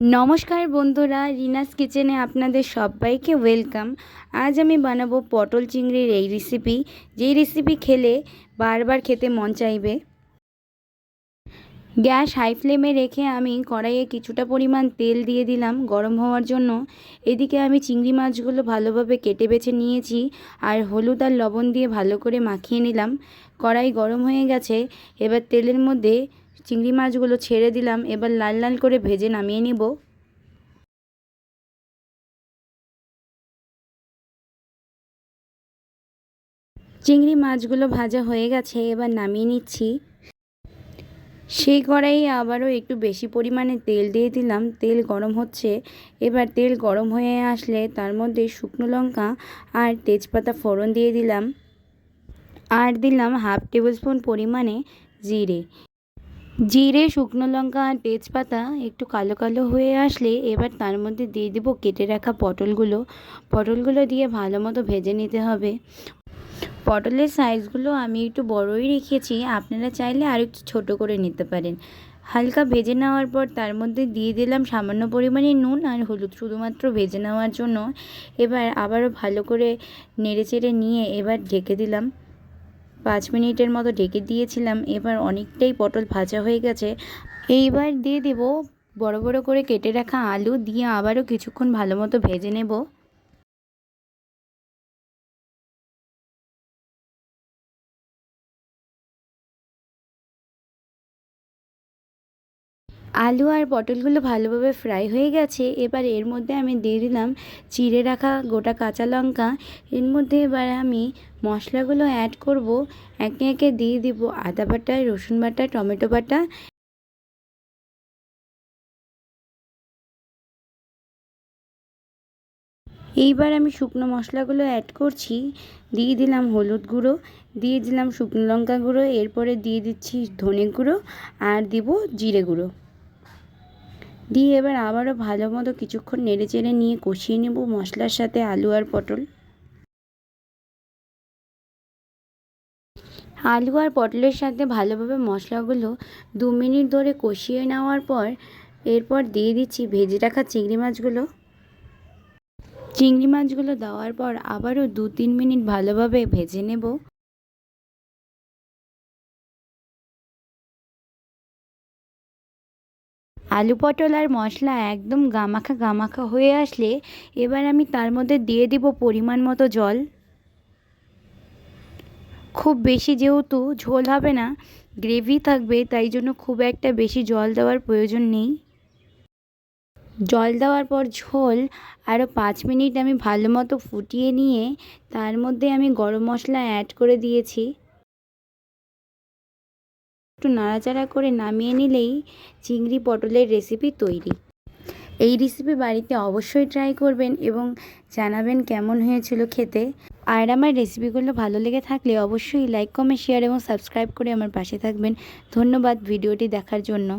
নমস্কার বন্ধুরা, রিনাস কিচেনে আপনাদের সবাইকে ওয়েলকাম। আজ আমি বানাবো পটল চিংড়ির এই রেসিপি, যেই রেসিপি খেলে বারবার খেতে মন চাইবে। গ্যাস হাই ফ্লেমে রেখে আমি কড়াইয়ে কিছুটা পরিমাণ তেল দিয়ে দিলাম গরম হওয়ার জন্য। এদিকে আমি চিংড়ি মাছগুলো ভালোভাবে কেটে বেছে নিয়েছি আর হলুদ আর লবণ দিয়ে ভালো করে মাখিয়ে নিলাম। কড়াই গরম হয়ে গেছে, এবার তেলের মধ্যে চিংড়ি মাছগুলো ছেড়ে দিলাম। এবার লাল লাল করে ভেজে নামিয়ে নিব। চিংড়ি মাছগুলো ভাজা হয়ে গেছে, এবার নামিয়ে নিচ্ছি। সেই কড়াইয়ে আবারও একটু বেশি পরিমাণে তেল দিয়ে দিলাম। তেল গরম হচ্ছে, এবার তেল গরম হয়ে আসলে তার মধ্যে শুকনো লঙ্কা আর তেজপাতা ফোড়ন দিয়ে দিলাম। আর দিলাম হাফ টেবিল স্পুন পরিমাণে জিরে। জিরে, শুকনো লঙ্কা আর তেজপাতা একটু কালো কালো হয়ে আসলে এবার তার মধ্যে দিয়ে দেব কেটে রাখা পটলগুলো দিয়ে ভালো মতো ভেজে নিতে হবে। পটলের সাইজগুলো আমি একটু বড়ই রেখেছি, আপনারা চাইলে আর একটু ছোটো করে নিতে পারেন। হালকা ভেজে নেওয়ার পর তার মধ্যে দিয়ে দিলাম সামান্য পরিমাণে নুন আর হলুদ, শুধুমাত্র ভেজে নেওয়ার জন্য। এবার আবারও ভালো করে নেড়েচেড়ে নিয়ে এবার ঢেকে দিলাম। 5 মিনিটের মতো ঢেকে দিয়েছিলাম। এবার অনেকটাই পটল ভাজা হয়ে গেছে। এইবার দিয়ে দেব বড় বড় করে কেটে রাখা আলু, দিয়ে আবারও কিছুক্ষণ ভালো মতো ভেজে নেব। আলু আর পটলগুলো ভালোভাবে ফ্রাই হয়ে গেছে। এবার এর মধ্যে আমি দিয়ে দিলাম চিড়ে রাখা গোটা কাঁচা লঙ্কা। এর মধ্যে এবার আমি মশলাগুলো অ্যাড করব। একে একে দিয়ে দিব আদা বাটা, রসুন বাটা, টমেটো বাটা। এইবার আমি শুকনো মশলাগুলো অ্যাড করছি। দিয়ে দিলাম হলুদ গুঁড়ো, দিয়ে দিলাম শুকনো লঙ্কা গুঁড়ো, এরপরে দিয়ে দিচ্ছি ধনে গুঁড়ো আর দিব জিরে গুঁড়ো। দিয়ে এবার আবারও ভালো মতো কিছুক্ষণ নেড়েচেড়ে নিয়ে কষিয়ে নেব মশলার সাথে আলু আর পটল। আলু আর পটলের সাথে ভালোভাবে মশলাগুলো 2 মিনিট ধরে কষিয়ে নেওয়ার পর এরপর দিয়ে দিচ্ছি ভেজে রাখা চিংড়ি মাছগুলো। চিংড়ি মাছগুলো দেওয়ার পর আবারও 2-3 মিনিট ভালোভাবে ভেজে নেব। আলু পটল আর মশলা একদম গামাখা গামাখা হয়ে আসলে এবার আমি তার মধ্যে দিয়ে দিব পরিমাণ মতো জল। খুব বেশি যেহেতু ঝোল হবে না, গ্রেভি থাকবে, তাই জন্য খুব একটা বেশি জল দেওয়ার প্রয়োজন নেই। জল দেওয়ার পর ঝোল আরও 5 মিনিট আমি ভালো মতো ফুটিয়ে নিয়ে তার মধ্যে আমি গরম মশলা অ্যাড করে দিয়েছি। একটু নাড়াচাড়া করে নামিয়ে নিলেই চিংড়ি পটলের রেসিপি তৈরি। এই রেসিপি বাড়িতে অবশ্যই ট্রাই করবেন এবং জানাবেন কেমন হয়েছিল খেতে। আর আমার রেসিপিগুলো ভালো লেগে থাকলে অবশ্যই লাইক, কমেন্ট, শেয়ার এবং সাবস্ক্রাইব করে আমার পাশে থাকবেন। ধন্যবাদ ভিডিওটি দেখার জন্য।